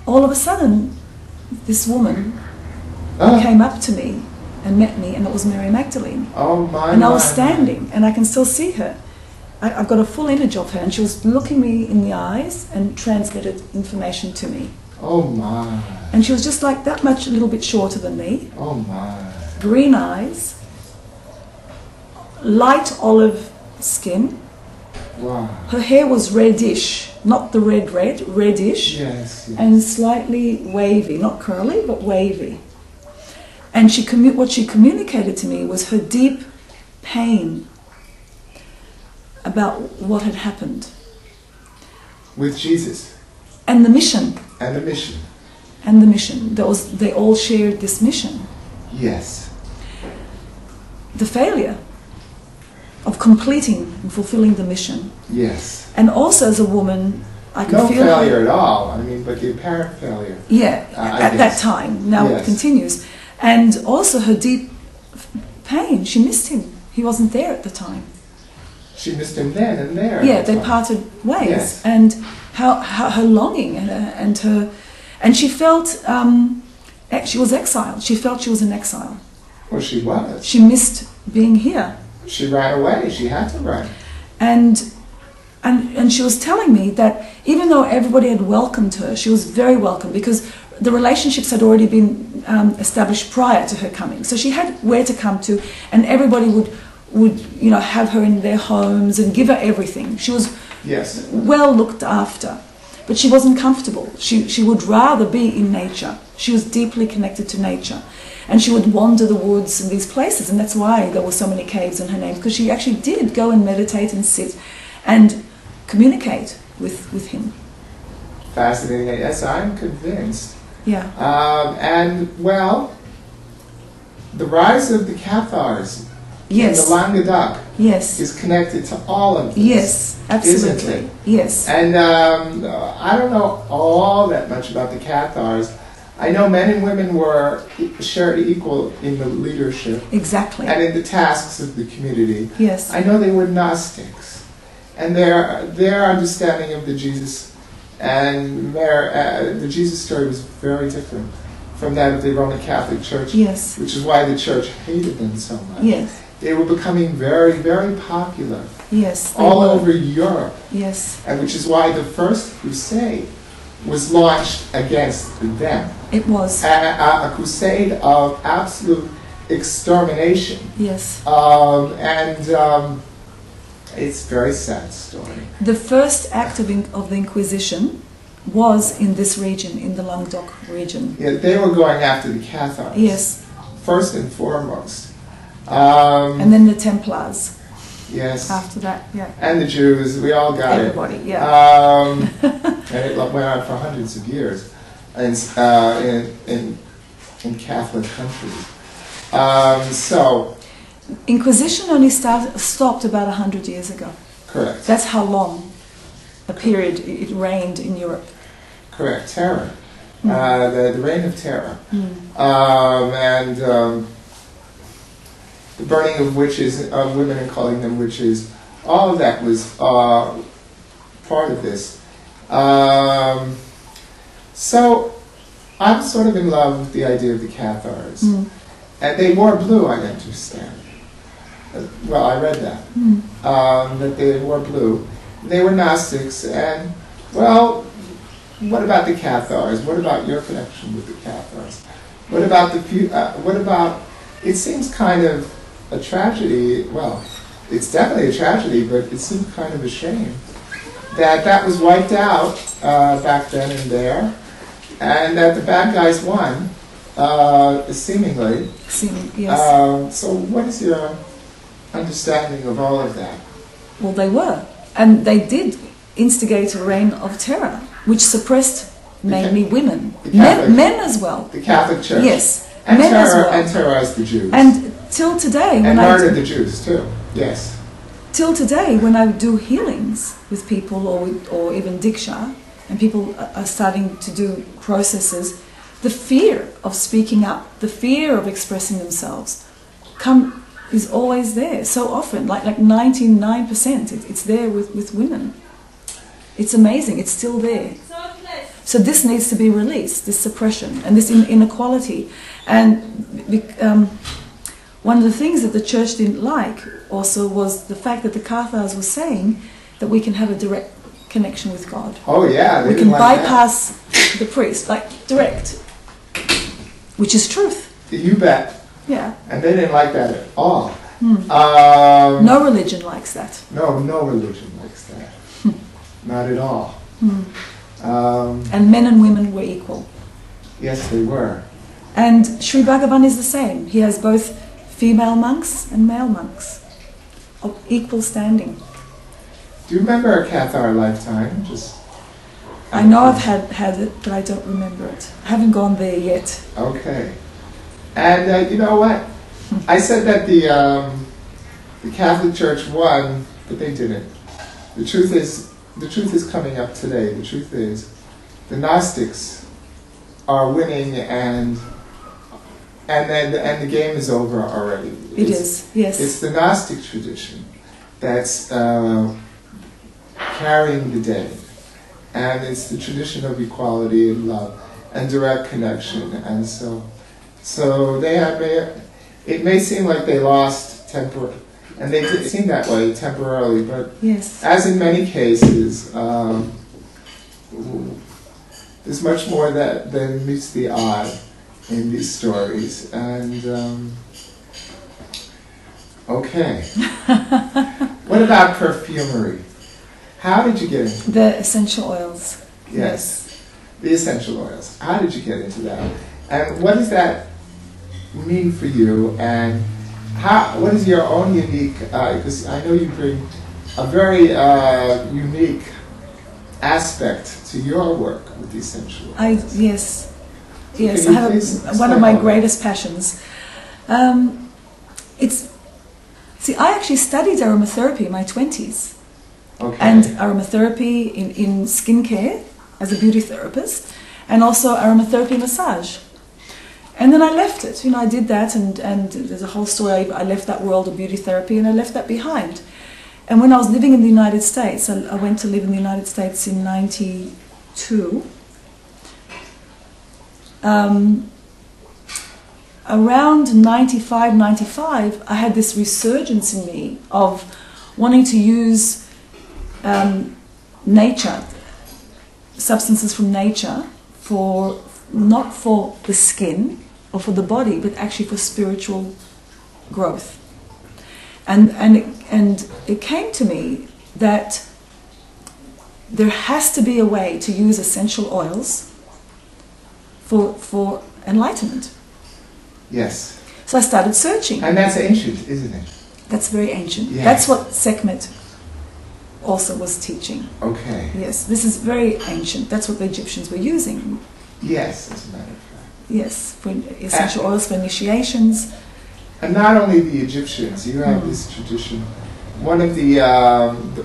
all of a sudden, this woman came up to me and met me, and it was Mary Magdalene. Oh my! And I was standing, and I can still see her. I've got a full image of her, and she was looking me in the eyes and transmitted information to me. Oh my! And she was just like that much, a little bit shorter than me. Oh my! Green eyes, light olive skin. Wow! Her hair was reddish, not the reddish. Yes. And slightly wavy, not curly, but wavy. And what she communicated to me was her deep pain about what had happened. With Jesus. And the mission. And the mission. And the mission. They all shared this mission. Yes. The failure of completing and fulfilling the mission. Yes. And also as a woman, I could No feel failure at all. I mean, but the apparent failure. Yeah, I at that guess. time. Now Yes. it continues. And also her deep pain. She missed him. He wasn't there at the time. She missed him then and there. Yeah, at the they time. parted ways. Yes. And how her longing and she felt she was exiled. She felt she was in exile. Well, she was. She missed being here. She ran away. She had to run. And she was telling me that even though everybody had welcomed her, she was very welcome because the relationships had already been established prior to her coming. So she had where to come to, and everybody would have her in their homes and give her everything. She was Yes. well looked after, but she wasn't comfortable. She would rather be in nature. She was deeply connected to nature. And she would wander the woods and these places, and that's why there were so many caves in her name, because she actually did go and meditate and sit and communicate with him. Fascinating. Yes, I'm convinced. Yeah. And, well, the rise of the Cathars Yes. in the Languedoc Yes. is connected to all of this. Yes, absolutely. Isn't it? Yes. And I don't know all that much about the Cathars. I know men and women were shared equal in the leadership Exactly. and in the tasks of the community. Yes. I know they were Gnostics, and their understanding of the Jesus and the Jesus story was very different from that of the Roman Catholic Church, Yes. which is why the Church hated them so much. Yes. They were becoming very, very popular Yes. they all were. over Europe, Yes. and which is why the First Crusade was launched against them. It was. A crusade of absolute extermination. Yes. It's a very sad story. The first act of the Inquisition was in this region, in the Languedoc region. Yeah, they were going after the Cathars. Yes. First and foremost. And then the Templars Yes. after that. Yeah. And the Jews, we all got Everybody, it. yeah. And it went on for hundreds of years in Catholic countries. So, Inquisition only stopped about 100 years ago. correct. That's how long a period it reigned in Europe. Correct. Terror. The reign of terror. The burning of witches, of women and calling them witches. All of that was part of this. So I'm sort of in love with the idea of the Cathars. And they wore blue, I understand. Well, I read that. That they wore blue. They were Gnostics, and, well, what about the Cathars? What about your connection with the Cathars? What about it seems kind of a tragedy, well, it's definitely a tragedy, but it seems kind of a shame that was wiped out back then and there, and that the bad guys won, seemingly. Yes. So what is your understanding of all of that? Well, they were. And they did instigate a reign of terror, which suppressed mainly women. Men as well. The Catholic Church. Yes. And, men as well. And terrorized the Jews. And till today, and murdered the Jews too. Yes. Till today, when I do healings with people, or even diksha, and people are starting to do processes, the fear of speaking up, the fear of expressing themselves, is always there. So often, like 99%, it's there with women. It's amazing. It's still there. So this needs to be released, this suppression and this inequality. And one of the things that the church didn't like also was the fact that the Cathars were saying that we can have a direct connection with God. Oh yeah, we can bypass the priest, like direct, which is truth. You bet. Yeah. And they didn't like that at all. No religion likes that. No religion likes that. Not at all. And men and women were equal. Yes, they were. And Sri Bhagavan is the same. He has both female monks and male monks of equal standing. Do you remember a Cathar lifetime? I know I've had it, but I don't remember it. I haven't gone there yet. Okay. And you know what? I said that the Catholic Church won, but they didn't. The truth is, the truth is coming up today. The truth is, the Gnostics are winning, and the game is over already. It is, yes. It's the Gnostic tradition that's carrying the day, and it's the tradition of equality and love and direct connection, and so they have. It may seem like they lost temper, and they did seem that way temporarily, but yes, as in many cases, there's much more than meets the eye in these stories. And okay, what about perfumery? How did you get into the essential oils? Yes, the essential oils. How did you get into that? And what does that mean for you? And what is your own unique? Because I know you bring a very unique aspect to your work with the essential oils. Yes. I have one of my greatest passions. I actually studied aromatherapy in my 20s. Okay. And aromatherapy in skincare as a beauty therapist, and also aromatherapy massage. And then I left it. I did that, and there's a whole story. I left that world of beauty therapy, and I left that behind. And when I was living in the United States, I went to live in the United States in 92. Around 95, I had this resurgence in me of wanting to use nature, substances from nature, not for the skin or for the body, but actually for spiritual growth. And it came to me that there has to be a way to use essential oils for enlightenment. Yes. So I started searching. And that's ancient, isn't it? That's very ancient. Yes. That's what Sekhmet also was teaching. Okay. Yes, this is very ancient. That's what the Egyptians were using. Yes, as a matter of fact. Yes, for essential oils for initiations. And not only the Egyptians, you have this tradition. One of the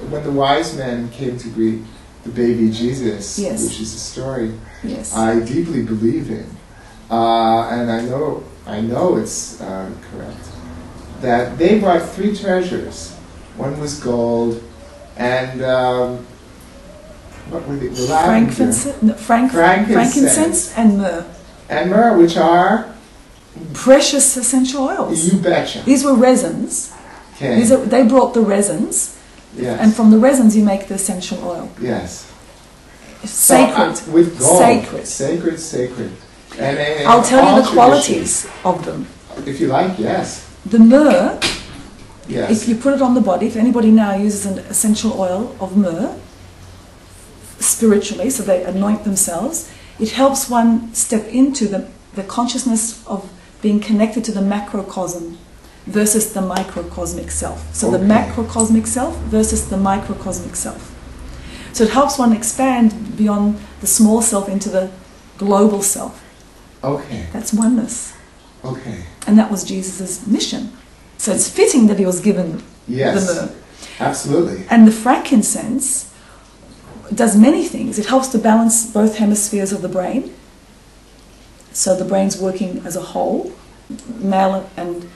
when the wise men came to greet the baby Jesus, yes, which is a story yes, I deeply believe in, and I know it's correct, that they brought 3 treasures. One was gold, and what were they? Frankincense and myrrh. And myrrh, which are precious essential oils. You betcha. These were resins. Okay. They brought the resins, yes, and from the resins you make the essential oil. Yes. Sacred. So, with gold. Sacred. And I'll tell you the qualities of them. If you like, yes. The myrrh, yes, if you put it on the body, if anybody now uses an essential oil of myrrh, spiritually, so they anoint themselves, it helps one step into the consciousness of being connected to the macrocosm versus the microcosmic self. So the macrocosmic self versus the microcosmic self. So it helps one expand beyond the small self into the global self. Okay. That's oneness. Okay. And that was Jesus' mission. So it's fitting that he was given yes, the myrrh. Absolutely. And the frankincense does many things. It helps to balance both hemispheres of the brain. So the brain's working as a whole. Male and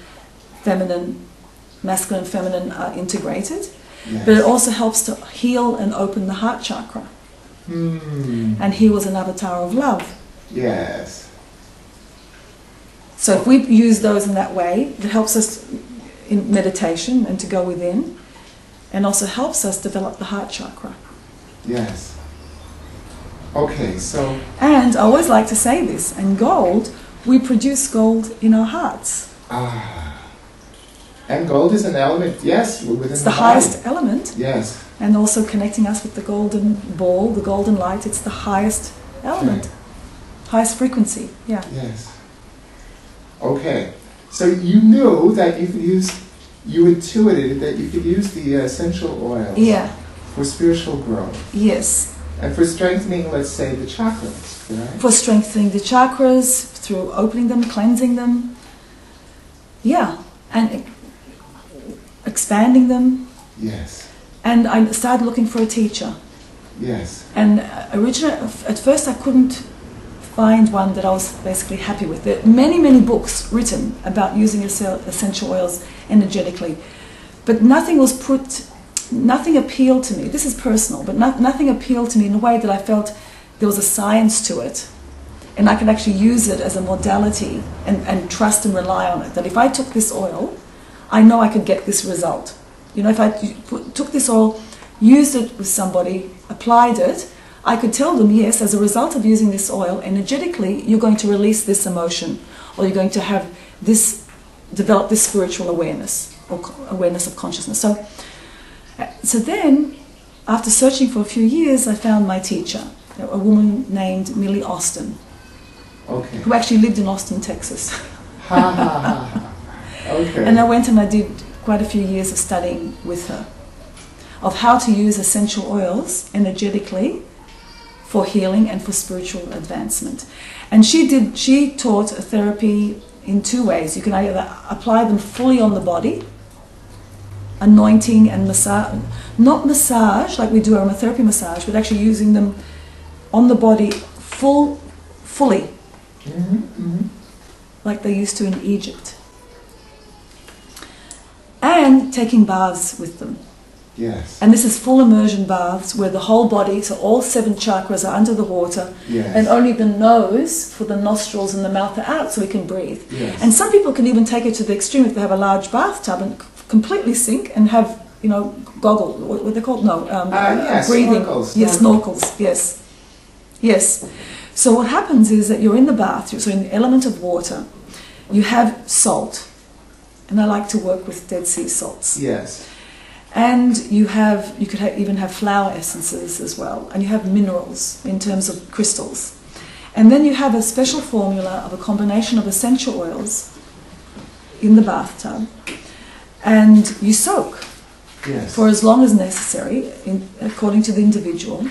feminine, masculine and feminine are integrated. Yes. But it also helps to heal and open the heart chakra. And he was an avatar of love. Yes. So if we use those in that way, it helps us in meditation and to go within, and also helps us develop the heart chakra. Yes. Okay, so... And I always like to say this, and gold, we produce gold in our hearts. And gold is an element, yes, within it's the highest element. Yes. And also connecting us with the golden ball, the golden light, it's the highest element. Okay. Highest frequency, yeah. Yes. Okay, so you knew that you could use, you intuited that you could use the essential oils for spiritual growth. Yes. And for strengthening, let's say, the chakras, right? For strengthening the chakras, through opening them, cleansing them. Yeah, and expanding them. Yes. And I started looking for a teacher. Yes. And originally, at first I couldn't find one that I was basically happy with. There are many, many books written about using essential oils energetically, but nothing appealed to me. This is personal, but nothing appealed to me in a way that I felt there was a science to it, and I could actually use it as a modality and trust and rely on it. That if I took this oil, I know I could get this result. You know, if I took this oil, used it with somebody, applied it, I could tell them, yes, as a result of using this oil, energetically, you're going to release this emotion, or you're going to have this, develop this spiritual awareness, or awareness of consciousness. So then, after searching for a few years, I found my teacher, a woman named Millie Austin, Okay. who actually lived in Austin, Texas. Ha ha ha. Okay. And I went and I did quite a few years of studying with her, of how to use essential oils energetically for healing and for spiritual advancement. And she taught a therapy in two ways. You can either apply them fully on the body, anointing and massage, not massage like we do aromatherapy massage, but actually using them on the body fully, like they used to in Egypt. And taking baths with them. Yes. And this is full immersion baths where the whole body, so all 7 chakras are under the water, Yes. and only the nose for the nostrils and the mouth are out so we can breathe. Yes. And some people can even take it to the extreme if they have a large bathtub and completely sink and have, you know, goggles, what they're called? No, yes, breathing. snorkels. Yes, snorkels, yes. Yes. So what happens is that you're in the bath, so in the element of water, you have salt, and I like to work with Dead Sea salts. Yes. And you could even have flower essences as well, and you have minerals in terms of crystals. And then you have a special formula of a combination of essential oils in the bathtub, and you soak Yes. for as long as necessary, according to the individual.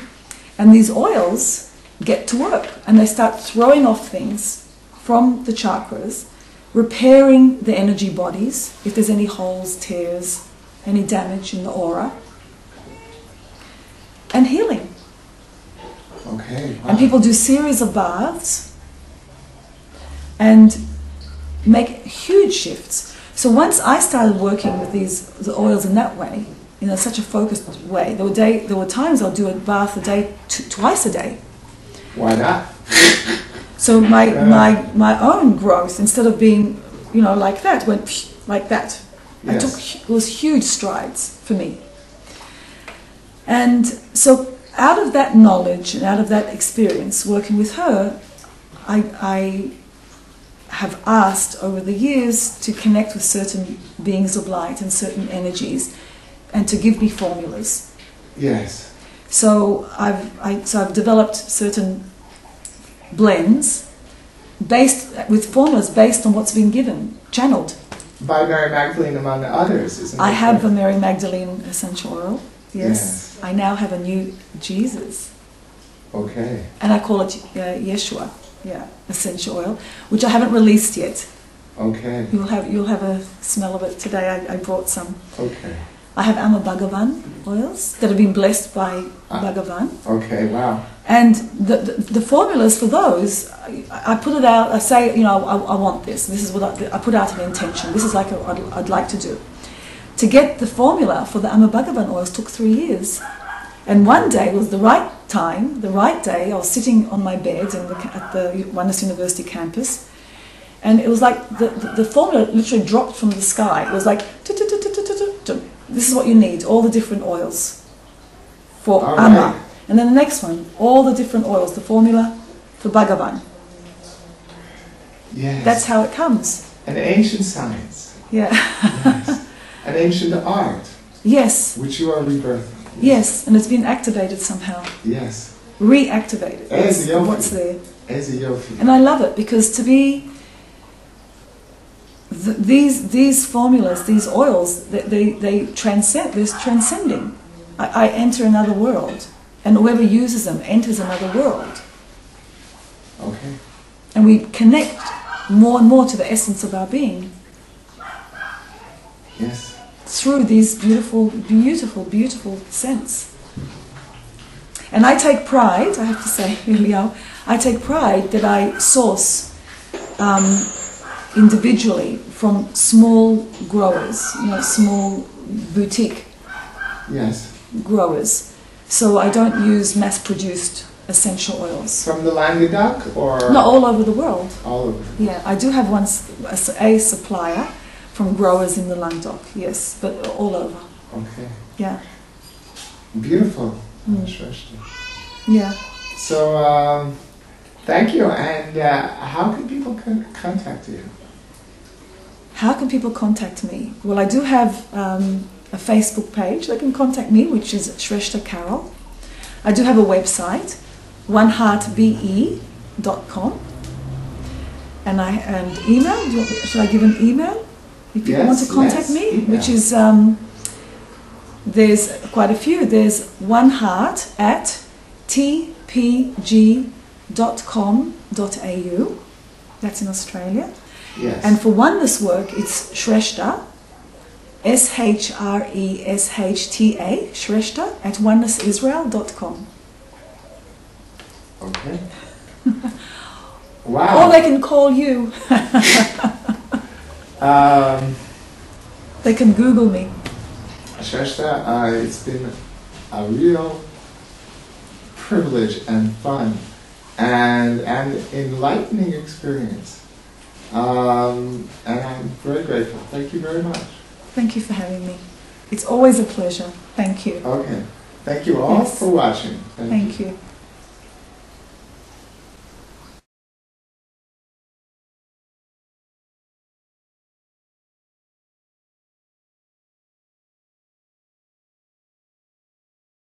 And these oils get to work, and they start throwing off things from the chakras, repairing the energy bodies, if there's any holes, tears, any damage in the aura, and healing. Okay. Wow. And people do series of baths and make huge shifts. So once I started working with the oils in that way, in such a focused way, there were times I'll do a bath a day, twice a day. Why not? So my own growth, instead of being, you know, like that, went like that. Yes. It was huge strides for me. And so out of that knowledge and out of that experience working with her, I have asked over the years to connect with certain beings of light and certain energies, and to give me formulas. Yes. So I've developed certain blends with formulas based on what's been given, channeled. By Mary Magdalene, among others, isn't it? I have a Mary Magdalene essential oil. Yes. Yes. I now have a new Jesus, Okay. and I call it Yeshua, essential oil, which I haven't released yet. Okay. You'll have a smell of it today. I brought some. Okay. I have Bhagavan oils that have been blessed by Bhagavan. Okay. Wow. And the formulas for those, I put it out, I say, you know, I want this. This is what I put out an intention. This is like what I'd like to do. To get the formula for the Bhagavan oils took 3 years. And one day was the right time, the right day. I was sitting on my bed at the Oneness University campus. And it was like the formula literally dropped from the sky. It was like, this is what you need, all the different oils for Amma. Right. And then the next one, all the different oils, the formula for Bhagavan. Yes. That's how it comes. An ancient science. Yeah. Yes. An ancient art, Yes. which you are rebirthing. Yes. And it's been activated somehow. Yes. Reactivated. As a yogi. What's there. As a yogi. And I love it because to be these formulas, these oils, they transcend. There's transcending. I enter another world, and whoever uses them enters another world. Okay. And we connect more and more to the essence of our being through these beautiful, beautiful, beautiful scents. And I take pride, I have to say, Leo, I take pride that I source individually from small growers, small boutique Yes. growers. So I don't use mass-produced essential oils. From the Languedoc or? No, all over the world. All over. Yeah, I do have a supplier from growers in the Languedoc, yes, but all over. Okay. Yeah. Beautiful. Shrestha. Yeah. So, thank you. And how can people contact you? How can people contact me? Well, I do have a Facebook page. They can contact me, which is Shrestha Carol. I do have a website, oneheartbe.com. And email. Should I give an email? If people want to contact me, email. which is, there's quite a few. There's oneheart@tpg.com.au. That's in Australia. Yes. And for oneness work, it's Shrestha, Shreshta, Shrestha @onenessisrael.com. Okay. Wow. Or they can call you. They can Google me. Shrestha, it's been a real privilege and fun and enlightening experience. And I'm very grateful. Thank you very much. Thank you for having me. It's always a pleasure. Thank you. Okay. Thank you all for watching. Thank you.